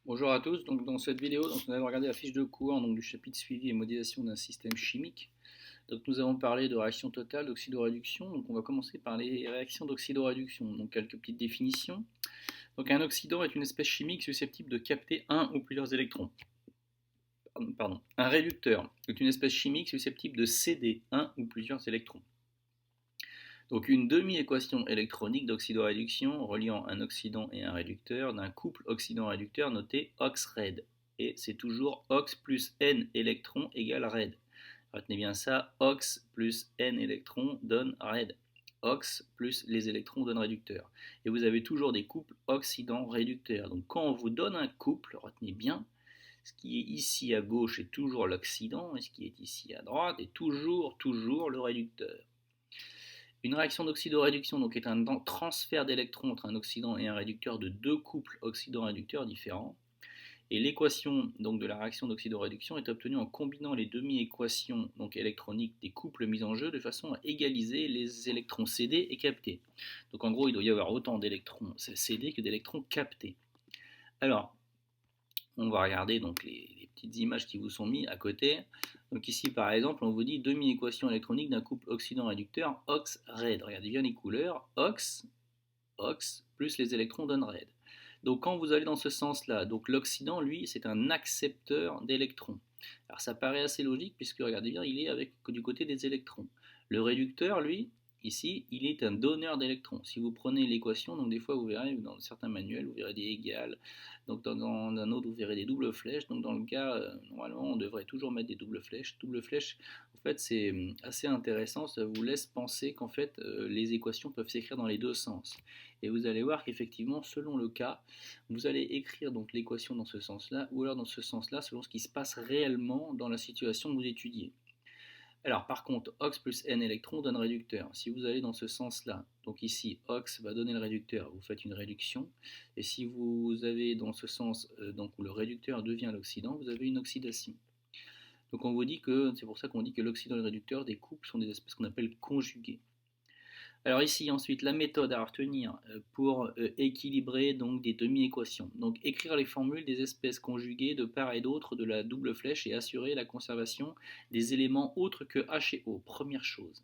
Bonjour à tous, donc dans cette vidéo, nous allons regarder la fiche de cours du chapitre suivi et modélisation d'un système chimique. Donc nous avons parlé de réaction totale, d'oxydoréduction, donc on va commencer par les réactions d'oxydoréduction. Donc quelques petites définitions. Donc un oxydant est une espèce chimique susceptible de capter un ou plusieurs électrons. Pardon. Un réducteur est une espèce chimique susceptible de céder un ou plusieurs électrons. Donc une demi-équation électronique d'oxydoréduction reliant un oxydant et un réducteur d'un couple oxydant-réducteur noté OX-RED. Et c'est toujours OX plus N électrons égale RED. Retenez bien ça, OX plus N électrons donne RED. OX plus les électrons donne réducteur. Et vous avez toujours des couples oxydant-réducteur. Donc quand on vous donne un couple, retenez bien, ce qui est ici à gauche est toujours l'oxydant et ce qui est ici à droite est toujours le réducteur. Une réaction d'oxydoréduction donc, est un transfert d'électrons entre un oxydant et un réducteur de deux couples oxydant-réducteurs différents. Et l'équation donc, de la réaction d'oxydoréduction est obtenue en combinant les demi-équations électroniques des couples mis en jeu de façon à égaliser les électrons cédés et captés. Donc en gros, il doit y avoir autant d'électrons cédés que d'électrons captés. Alors, on va regarder donc les petites images qui vous sont mises à côté. Donc ici par exemple on vous dit demi-équation électronique d'un couple oxydant-réducteur OX-RED. Regardez bien les couleurs, OX plus les électrons donnent RED. Donc quand vous allez dans ce sens-là, donc l'oxydant lui c'est un accepteur d'électrons. Alors ça paraît assez logique puisque regardez bien il est du côté des électrons. Le réducteur lui, ici, il est un donneur d'électrons. Si vous prenez l'équation, donc des fois vous verrez dans certains manuels, vous verrez des égales, donc dans un autre vous verrez des doubles flèches. Donc dans le cas, normalement on devrait toujours mettre des doubles flèches. Double flèche, en fait c'est assez intéressant, ça vous laisse penser qu'en fait les équations peuvent s'écrire dans les deux sens. Et vous allez voir qu'effectivement, selon le cas, vous allez écrire donc l'équation dans ce sens-là, ou alors dans ce sens-là, selon ce qui se passe réellement dans la situation que vous étudiez. Alors par contre, OX plus N électrons donne réducteur. Si vous allez dans ce sens-là, donc ici OX va donner le réducteur, vous faites une réduction. Et si vous avez dans ce sens donc où le réducteur devient l'oxydant, vous avez une oxydation. Donc on vous dit que, c'est pour ça qu'on dit que l'oxydant et le réducteur des couples sont des espèces qu'on appelle conjuguées. Alors ici ensuite la méthode à retenir pour équilibrer donc des demi-équations. Donc écrire les formules des espèces conjuguées de part et d'autre de la double flèche et assurer la conservation des éléments autres que H et O, première chose.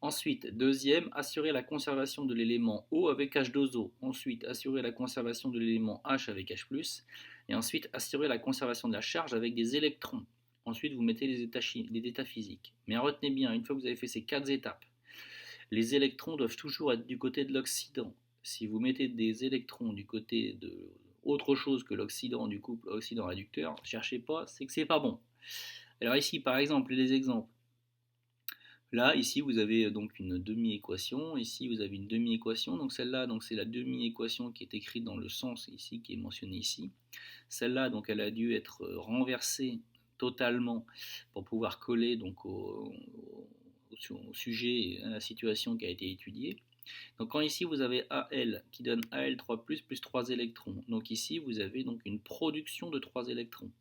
Ensuite, deuxième, assurer la conservation de l'élément O avec H2O. Ensuite, assurer la conservation de l'élément H avec H+. Et ensuite, assurer la conservation de la charge avec des électrons. Ensuite, vous mettez les états physiques. Mais retenez bien, une fois que vous avez fait ces quatre étapes, les électrons doivent toujours être du côté de l'oxydant. Si vous mettez des électrons du côté de autre chose que l'oxydant du couple oxydant-réducteur, ne cherchez pas, c'est que c'est pas bon. Alors ici, par exemple, les exemples. Là, ici, vous avez donc une demi-équation. Ici, vous avez une demi-équation. Donc celle-là, donc c'est la demi-équation qui est écrite dans le sens ici, qui est mentionnée ici. Celle-là, donc elle a dû être renversée totalement pour pouvoir coller donc au sujet, à la situation qui a été étudiée. Donc quand ici vous avez Al qui donne Al3+, plus 3 électrons. Donc ici vous avez donc une production de 3 électrons.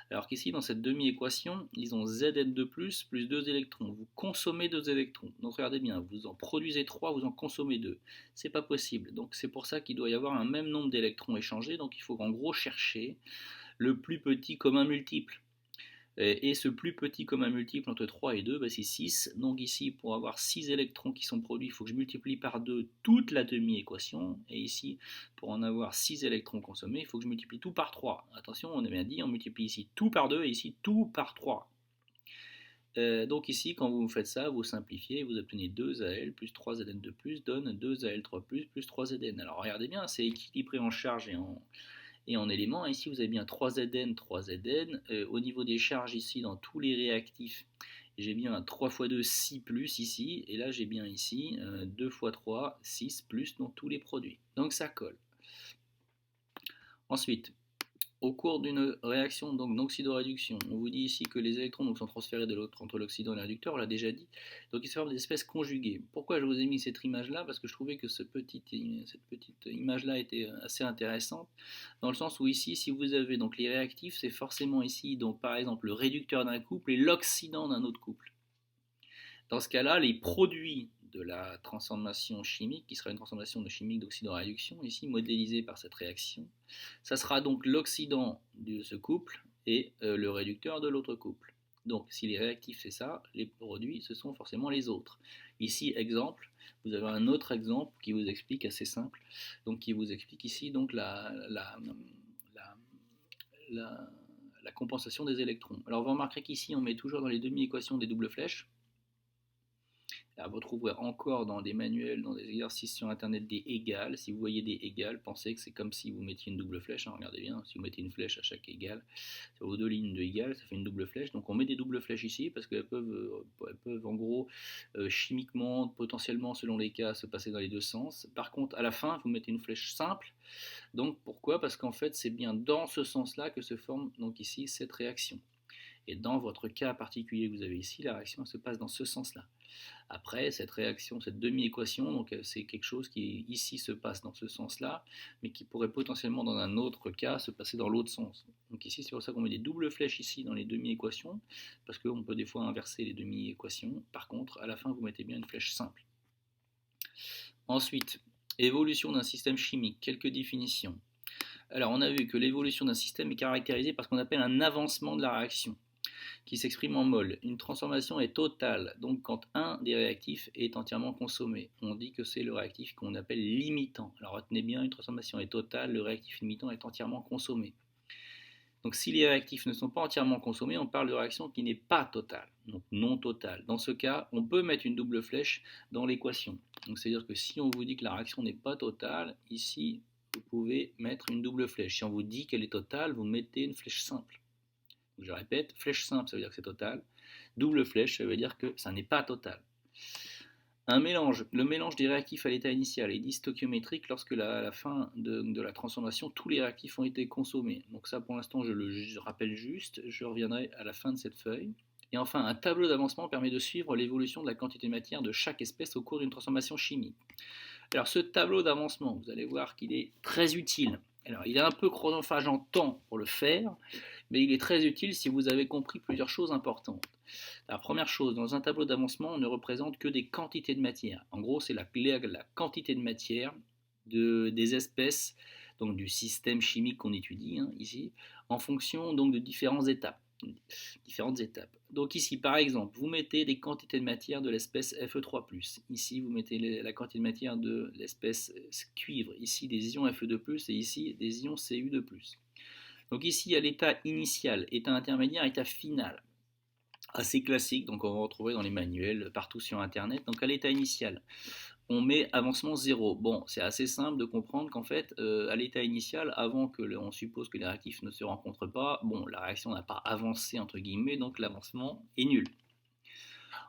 Alors qu'ici dans cette demi-équation, ils ont Zn2+, plus 2 électrons. Vous consommez 2 électrons. Donc regardez bien, vous en produisez 3, vous en consommez 2. C'est pas possible. Donc c'est pour ça qu'il doit y avoir un même nombre d'électrons échangés. Donc il faut en gros chercher le plus petit commun multiple. Et ce plus petit commun multiple entre 3 et 2, c'est 6. Donc ici, pour avoir 6 électrons qui sont produits, il faut que je multiplie par 2 toute la demi-équation. Et ici, pour en avoir 6 électrons consommés, il faut que je multiplie tout par 3. Attention, on a bien dit, on multiplie ici tout par 2 et ici tout par 3. Donc ici, quand vous faites ça, vous simplifiez, vous obtenez 2Al plus 3Zn2+, donne 2Al3+, plus 3Zn. Alors regardez bien, c'est équilibré en charge et en éléments. Ici, vous avez bien 3Zn, 3Zn. Au niveau des charges, ici, dans tous les réactifs, j'ai bien un 3 x 2, 6 plus ici. Et là, j'ai bien ici 2 x 3, 6 plus dans tous les produits. Donc, ça colle. Ensuite, au cours d'une réaction d'oxydoréduction, on vous dit ici que les électrons sont transférés de l'autre entre l'oxydant et le réducteur, on l'a déjà dit. Donc ils se forment des espèces conjuguées. Pourquoi je vous ai mis cette image-là? Parce que je trouvais que cette petite image-là était assez intéressante, dans le sens où ici, si vous avez donc les réactifs, c'est forcément ici, donc par exemple, le réducteur d'un couple et l'oxydant d'un autre couple. Dans ce cas-là, les produits de la transformation chimique, qui sera une transformation de chimique d'oxydoréduction, ici modélisée par cette réaction. Ça sera donc l'oxydant de ce couple et le réducteur de l'autre couple. Donc si les réactifs c'est ça, les produits ce sont forcément les autres. Ici exemple, vous avez un autre exemple qui vous explique assez simple, donc qui vous explique ici donc la compensation des électrons. Alors vous remarquerez qu'ici on met toujours dans les demi-équations des doubles flèches. Vous trouverez encore dans des manuels, dans des exercices sur internet des égales. Si vous voyez des égales, pensez que c'est comme si vous mettiez une double flèche. Regardez bien, si vous mettez une flèche à chaque égale, sur vos deux lignes de égales, ça fait une double flèche. Donc on met des doubles flèches ici parce qu'elles peuvent en gros chimiquement, potentiellement selon les cas, se passer dans les deux sens. Par contre, à la fin, vous mettez une flèche simple. Donc pourquoi? Parce qu'en fait, c'est bien dans ce sens-là que se forme donc ici cette réaction. Et dans votre cas particulier que vous avez ici, la réaction se passe dans ce sens-là. Après, cette réaction, cette demi-équation, donc c'est quelque chose qui ici se passe dans ce sens-là, mais qui pourrait potentiellement dans un autre cas se passer dans l'autre sens. Donc ici, c'est pour ça qu'on met des doubles flèches ici dans les demi-équations, parce qu'on peut des fois inverser les demi-équations. Par contre, à la fin, vous mettez bien une flèche simple. Ensuite, évolution d'un système chimique, quelques définitions. Alors, on a vu que l'évolution d'un système est caractérisée par ce qu'on appelle un avancement de la réaction, qui s'exprime en mol. Une transformation est totale, donc quand un des réactifs est entièrement consommé. On dit que c'est le réactif qu'on appelle limitant. Alors retenez bien, une transformation est totale, le réactif limitant est entièrement consommé. Donc si les réactifs ne sont pas entièrement consommés, on parle de réaction qui n'est pas totale, donc non totale. Dans ce cas, on peut mettre une double flèche dans l'équation. Donc c'est-à-dire que si on vous dit que la réaction n'est pas totale, ici, vous pouvez mettre une double flèche. Si on vous dit qu'elle est totale, vous mettez une flèche simple. Je répète, flèche simple, ça veut dire que c'est total. Double flèche, ça veut dire que ça n'est pas total. Un mélange, le mélange des réactifs à l'état initial est dit stoichiométrique lorsque à la fin de la transformation, tous les réactifs ont été consommés. Donc ça, pour l'instant, je le rappelle juste. Je reviendrai à la fin de cette feuille. Et enfin, un tableau d'avancement permet de suivre l'évolution de la quantité de matière de chaque espèce au cours d'une transformation chimique. Alors ce tableau d'avancement, vous allez voir qu'il est très utile. Alors il est un peu chronophage en temps pour le faire, mais il est très utile si vous avez compris plusieurs choses importantes. La première chose, dans un tableau d'avancement, on ne représente que des quantités de matière. En gros, c'est la quantité de matière des espèces, donc du système chimique qu'on étudie ici, en fonction donc de différentes étapes. Donc ici, par exemple, vous mettez des quantités de matière de l'espèce Fe3+. Ici, vous mettez la quantité de matière de l'espèce cuivre. Ici, des ions Fe2+, et ici, des ions Cu2+. Donc ici, il y a l'état initial, état intermédiaire, état final. Assez classique, donc on va retrouver dans les manuels, partout sur Internet. Donc à l'état initial, on met avancement 0. Bon, c'est assez simple de comprendre qu'en fait, à l'état initial, avant que on suppose que les réactifs ne se rencontrent pas, bon, la réaction n'a pas avancé, entre guillemets, donc l'avancement est nul.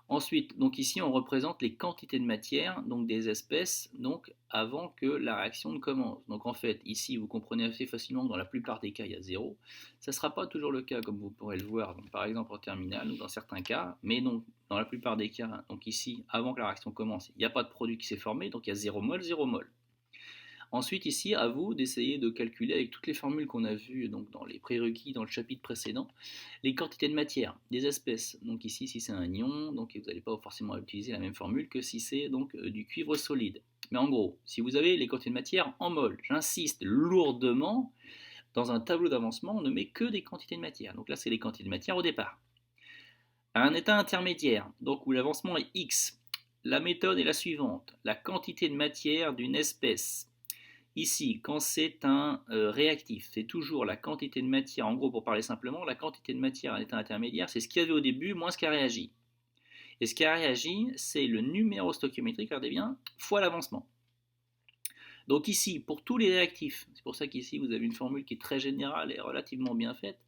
Ensuite, donc ici, on représente les quantités de matière, donc des espèces, donc avant que la réaction ne commence. Donc en fait, ici, vous comprenez assez facilement que dans la plupart des cas, il y a 0. Ça ne sera pas toujours le cas, comme vous pourrez le voir, donc, par exemple en terminale, ou dans certains cas, mais donc, dans la plupart des cas, donc ici, avant que la réaction commence, il n'y a pas de produit qui s'est formé, donc il y a 0 mol, 0 mol. Ensuite, ici, à vous d'essayer de calculer avec toutes les formules qu'on a vues donc dans les prérequis dans le chapitre précédent, les quantités de matière des espèces. Donc ici, si c'est un ion, donc vous n'allez pas forcément utiliser la même formule que si c'est donc du cuivre solide. Mais en gros, si vous avez les quantités de matière en mol, j'insiste lourdement, dans un tableau d'avancement, on ne met que des quantités de matière. Donc là, c'est les quantités de matière au départ. À un état intermédiaire, donc où l'avancement est x, la méthode est la suivante. La quantité de matière d'une espèce. Ici, quand c'est un réactif, c'est toujours la quantité de matière, en gros pour parler simplement, la quantité de matière à un état intermédiaire, c'est ce qu'il y avait au début moins ce qui a réagi. Et ce qui a réagi, c'est le numéro stoichiométrique, regardez bien, fois l'avancement. Donc ici, pour tous les réactifs, c'est pour ça qu'ici vous avez une formule qui est très générale et relativement bien faite,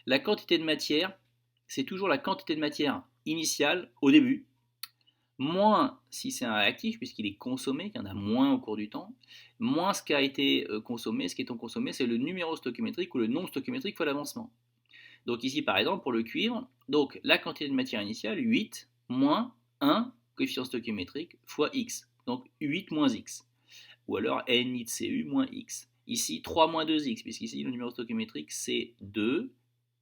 la quantité de matière, c'est toujours la quantité de matière initiale au début, moins si c'est un réactif, puisqu'il est consommé, qu'il y en a moins au cours du temps, moins ce qui a été consommé, ce qui est consommé, c'est le numéro stoichiométrique ou le nombre stoichiométrique fois l'avancement. Donc ici, par exemple, pour le cuivre, donc la quantité de matière initiale, 8, moins 1, coefficient stoichiométrique, fois x. Donc 8 moins x. Ou alors ni de Cu moins x. Ici, 3 moins 2x, puisqu'ici, le numéro stoichiométrique, c'est 2,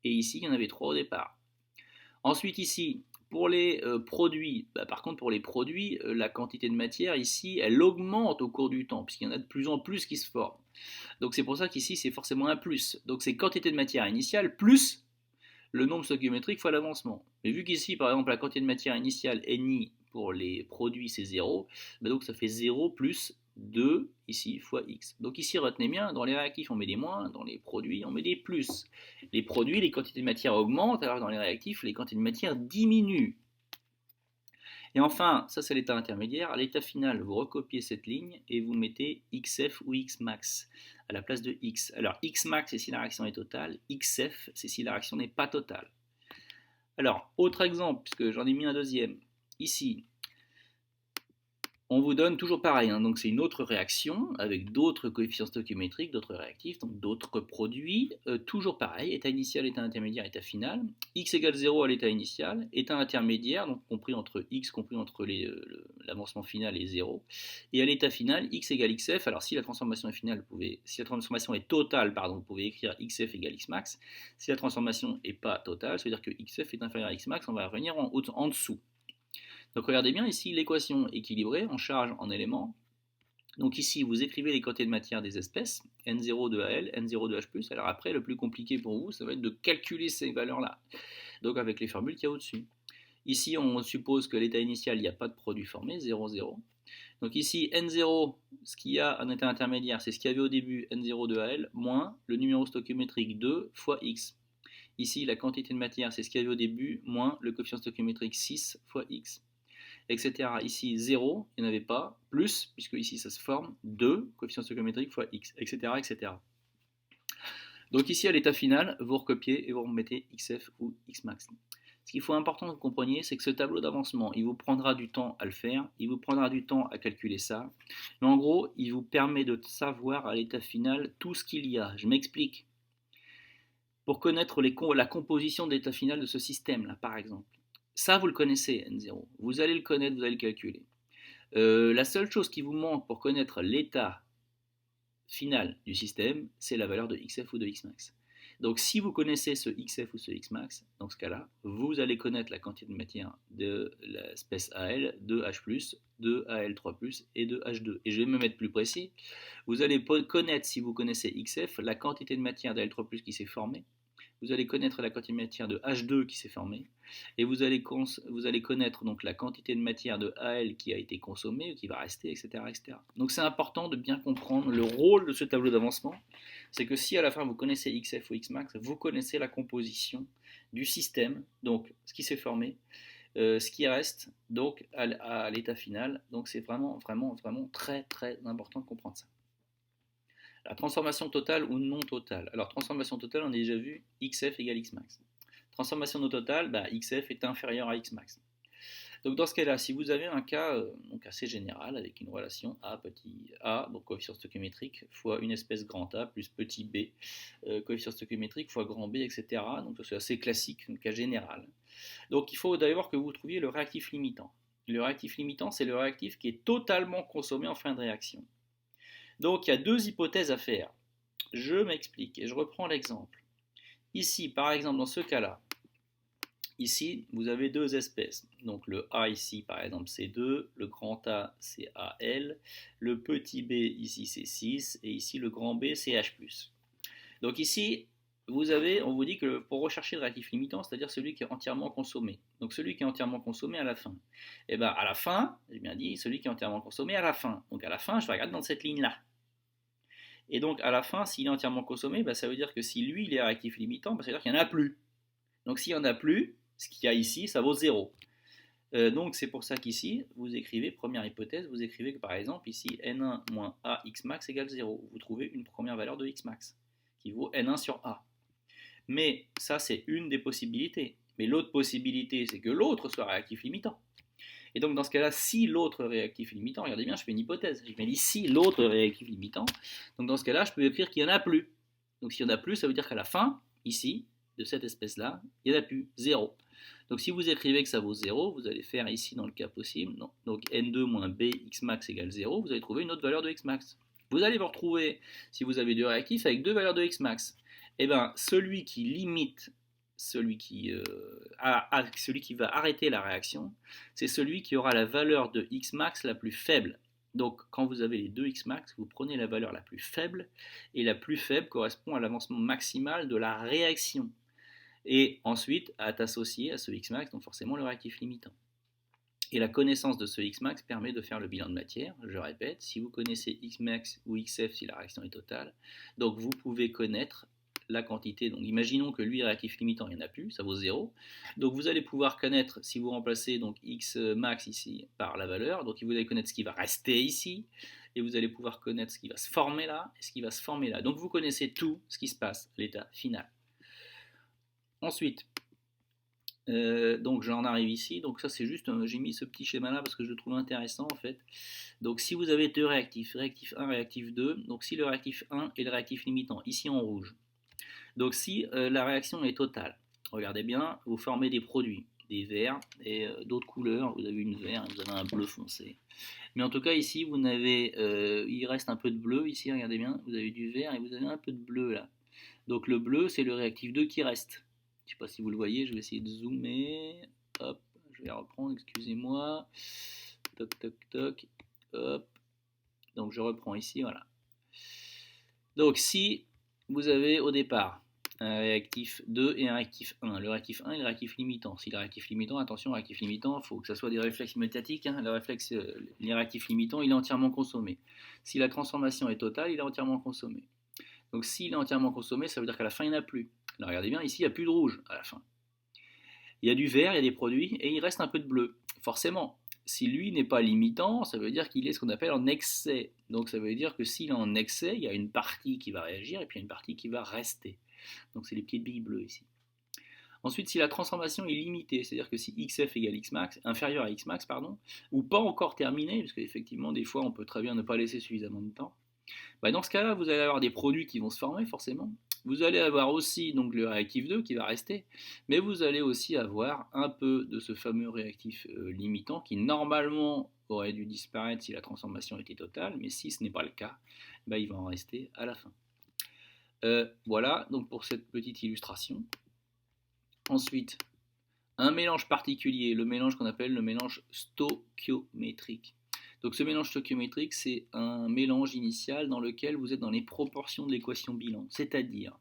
et ici, il y en avait 3 au départ. Ensuite, ici, Pour les produits, par contre pour les produits, la quantité de matière ici, elle augmente au cours du temps, puisqu'il y en a de plus en plus qui se forment. Donc c'est pour ça qu'ici c'est forcément un plus. Donc c'est quantité de matière initiale plus le nombre stoichiométrique fois l'avancement. Mais vu qu'ici par exemple la quantité de matière initiale Ni pour les produits c'est 0, donc ça fait 0 plus 2 ici fois x. Donc ici retenez bien, dans les réactifs on met des moins, dans les produits on met des plus. Les produits, les quantités de matière augmentent, alors que dans les réactifs les quantités de matière diminuent. Et enfin, ça c'est l'état intermédiaire. À l'état final, vous recopiez cette ligne et vous mettez xf ou xmax à la place de x. Alors xmax c'est si la réaction est totale, xf c'est si la réaction n'est pas totale. Alors, autre exemple, puisque j'en ai mis un deuxième. Ici, on vous donne toujours pareil, hein, donc c'est une autre réaction avec d'autres coefficients stoichiométriques, d'autres réactifs, donc d'autres produits, toujours pareil, état initial, état intermédiaire, état final, x égale 0 à l'état initial, état intermédiaire, donc compris entre x, compris entre l'avancement final et 0, et à l'état final, x égale xf, alors si la transformation est finale, si la transformation est totale, vous pouvez écrire xf égale xmax, si la transformation n'est pas totale, ça veut dire que xf est inférieur à xmax, on va revenir en dessous. Donc regardez bien ici l'équation équilibrée en charge en éléments. Donc ici vous écrivez les quantités de matière des espèces, N0 de AL, N0 de H+. Alors après le plus compliqué pour vous ça va être de calculer ces valeurs-là. Donc avec les formules qu'il y a au-dessus. Ici on suppose que l'état initial il n'y a pas de produit formé, 0, 0. Donc ici N0, ce qu'il y a en état intermédiaire, c'est ce qu'il y avait au début, N0 de AL, moins le numéro stoichiométrique 2 fois X. Ici la quantité de matière, c'est ce qu'il y avait au début, moins le coefficient stoichiométrique 6 fois X. Etc. Ici 0, il n'y en avait pas, plus, puisque ici ça se forme, 2, coefficient stoichiométrique fois x, etc. etc. Donc ici à l'état final, vous recopiez et vous remettez xf ou xmax. Ce qu'il faut important que vous compreniez, c'est que ce tableau d'avancement, il vous prendra du temps à le faire, il vous prendra du temps à calculer ça, mais en gros, il vous permet de savoir à l'état final tout ce qu'il y a. Je m'explique. Pour connaître la composition de l'état final de ce système-là, par exemple. Ça, vous le connaissez, N0. Vous allez le connaître, vous allez le calculer. La seule chose qui vous manque pour connaître l'état final du système, c'est la valeur de xf ou de xmax. Donc si vous connaissez ce xf ou ce xmax, dans ce cas-là, vous allez connaître la quantité de matière de l'espèce AL, de H+, de AL3+, et de H2. Et je vais me mettre plus précis, vous allez connaître, si vous connaissez xf, la quantité de matière d'AL3+, qui s'est formée, vous allez connaître la quantité de matière de H2 qui s'est formée, et vous allez connaître donc la quantité de matière de AL qui a été consommée, qui va rester, etc., etc. Donc c'est important de bien comprendre le rôle de ce tableau d'avancement, c'est que si à la fin vous connaissez XF ou Xmax, vous connaissez la composition du système, donc ce qui s'est formé, ce qui reste donc à l'état final, donc c'est vraiment, vraiment, vraiment très, très important de comprendre ça. La transformation totale ou non totale. Alors, transformation totale, on a déjà vu xf égale xmax. Transformation non totale, xf est inférieur à xmax. Donc, dans ce cas-là, si vous avez un cas donc assez général avec une relation A, petit a, donc coefficient stoichiométrique, fois une espèce grand A plus petit b, coefficient stoichiométrique fois grand B, etc. Donc, c'est assez classique, un cas général. Donc, il faut d'abord que vous trouviez le réactif limitant. Le réactif limitant, c'est le réactif qui est totalement consommé en fin de réaction. Donc il y a deux hypothèses à faire. Je m'explique et je reprends l'exemple. Ici, par exemple, dans ce cas-là, ici, vous avez deux espèces. Donc le A ici, par exemple, c'est 2, le grand A, c'est AL, le petit b ici, c'est 6, et ici, le grand B, c'est H+. Donc ici, on vous dit que pour rechercher le réactif limitant, c'est-à-dire celui qui est entièrement consommé. Donc celui qui est entièrement consommé à la fin. Et bien à la fin, j'ai bien dit, celui qui est entièrement consommé à la fin. Donc à la fin, je vais regarder dans cette ligne-là. Et donc à la fin, s'il est entièrement consommé, ça veut dire que si lui il est réactif limitant, ça veut dire qu'il n'y en a plus. Donc s'il n'y en a plus, ce qu'il y a ici, ça vaut 0. Donc c'est pour ça qu'ici, vous écrivez, première hypothèse, vous écrivez que par exemple ici n1 moins a xmax égale 0. Vous trouvez une première valeur de xmax, qui vaut n1 sur a. Mais ça c'est une des possibilités. Mais l'autre possibilité, c'est que l'autre soit réactif limitant. Et donc dans ce cas-là, si l'autre réactif limitant, regardez bien, je fais une hypothèse, je mets ici l'autre réactif limitant, donc dans ce cas-là, je peux écrire qu'il n'y en a plus. Donc s'il n'y en a plus, ça veut dire qu'à la fin, ici, de cette espèce-là, il n'y en a plus, 0. Donc si vous écrivez que ça vaut 0, vous allez faire ici dans le cas possible, donc n2 moins b xmax égale 0, vous allez trouver une autre valeur de xmax. Vous allez vous retrouver, si vous avez deux réactifs, avec deux valeurs de xmax. Et bien celui qui limite celui qui va arrêter la réaction, c'est celui qui aura la valeur de Xmax la plus faible. Donc quand vous avez les deux Xmax, vous prenez la valeur la plus faible, et la plus faible correspond à l'avancement maximal de la réaction. Et ensuite, est associé à ce Xmax, donc forcément le réactif limitant. Et la connaissance de ce Xmax permet de faire le bilan de matière. Je répète, si vous connaissez Xmax ou Xf si la réaction est totale, donc vous pouvez connaître la quantité. Donc imaginons que lui, réactif limitant, il n'y en a plus, ça vaut 0. Donc vous allez pouvoir connaître, si vous remplacez donc Xmax ici par la valeur, donc vous allez connaître ce qui va rester ici, et vous allez pouvoir connaître ce qui va se former là, et ce qui va se former là. Donc vous connaissez tout ce qui se passe, l'état final. Ensuite, donc j'en arrive ici, donc ça c'est juste, j'ai mis ce petit schéma là parce que je le trouve intéressant en fait. Donc si vous avez deux réactifs, réactif 1, réactif 2, donc si le réactif 1 est le réactif limitant, ici en rouge, donc si la réaction est totale, regardez bien, vous formez des produits, des verts et d'autres couleurs, vous avez une vert et vous avez un bleu foncé. Mais en tout cas ici vous n'avez, il reste un peu de bleu ici, regardez bien, vous avez du vert et vous avez un peu de bleu là. Donc le bleu c'est le réactif 2 qui reste. Je ne sais pas si vous le voyez, je vais essayer de zoomer. Hop, je vais reprendre, excusez-moi. Toc, toc, toc. Hop. Donc je reprends ici, voilà. Donc si vous avez au départ un réactif 2 et un réactif 1, le réactif 1 est le réactif limitant. Si le réactif limitant, attention, réactif limitant, il faut que ce soit des réflexes immédiatiques. Hein. Les réactifs limitants, il est entièrement consommé. Si la transformation est totale, il est entièrement consommé. Donc s'il est entièrement consommé, ça veut dire qu'à la fin, il n'y en a plus. Alors, regardez bien, ici, il n'y a plus de rouge à la fin. Il y a du vert, il y a des produits, et il reste un peu de bleu. Forcément, si lui n'est pas limitant, ça veut dire qu'il est ce qu'on appelle en excès. Donc ça veut dire que s'il est en excès, il y a une partie qui va réagir, et puis il y a une partie qui va rester. Donc c'est les petites billes bleues ici. Ensuite, si la transformation est limitée, c'est-à-dire que si Xf égale Xmax, inférieur à Xmax, pardon, ou pas encore terminé, parce qu'effectivement, des fois, on peut très bien ne pas laisser suffisamment de temps, dans ce cas-là, vous allez avoir des produits qui vont se former, forcément. Vous allez avoir aussi donc, le réactif 2 qui va rester, mais vous allez aussi avoir un peu de ce fameux réactif limitant qui, normalement, aurait dû disparaître si la transformation était totale, mais si ce n'est pas le cas, il va en rester à la fin. Voilà, donc pour cette petite illustration. Ensuite, un mélange particulier, le mélange qu'on appelle le mélange stoichiométrique. Donc ce mélange stoichiométrique, c'est un mélange initial dans lequel vous êtes dans les proportions de l'équation bilan. C'est-à-dire,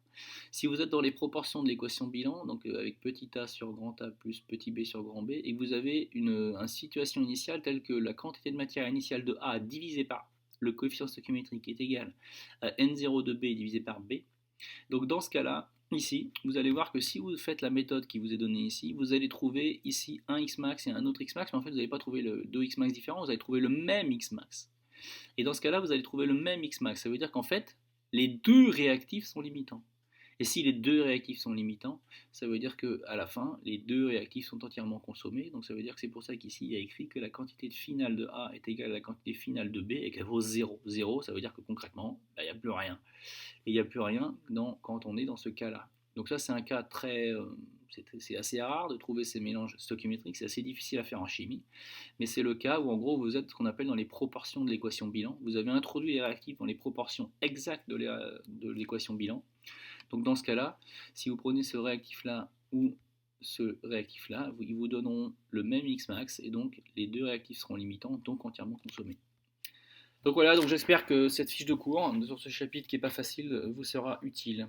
si vous êtes dans les proportions de l'équation bilan, donc avec petit a sur grand A plus petit b sur grand B, et que vous avez une situation initiale telle que la quantité de matière initiale de A divisée par le coefficient stoichiométrique est égal à N0 de B divisé par B, donc dans ce cas-là, ici, vous allez voir que si vous faites la méthode qui vous est donnée ici, vous allez trouver ici un Xmax et un autre Xmax, mais en fait vous n'allez pas trouver deux Xmax différents, vous allez trouver le même Xmax. Et dans ce cas-là, vous allez trouver le même Xmax. Ça veut dire qu'en fait, les deux réactifs sont limitants. Et si les deux réactifs sont limitants, ça veut dire qu'à la fin, les deux réactifs sont entièrement consommés. Donc ça veut dire que c'est pour ça qu'ici, il y a écrit que la quantité finale de A est égale à la quantité finale de B et qu'elle vaut 0. 0, ça veut dire que concrètement, il n'y a plus rien. Et il n'y a plus rien quand on est dans ce cas-là. Donc ça, c'est un cas très... c'est assez rare de trouver ces mélanges stoichiométriques, c'est assez difficile à faire en chimie, mais c'est le cas où en gros vous êtes ce qu'on appelle dans les proportions de l'équation bilan. Vous avez introduit les réactifs dans les proportions exactes de l'équation bilan. Donc dans ce cas-là, si vous prenez ce réactif-là ou ce réactif-là, ils vous donneront le même Xmax, et donc les deux réactifs seront limitants, donc entièrement consommés. Donc voilà, donc j'espère que cette fiche de cours sur ce chapitre qui n'est pas facile vous sera utile.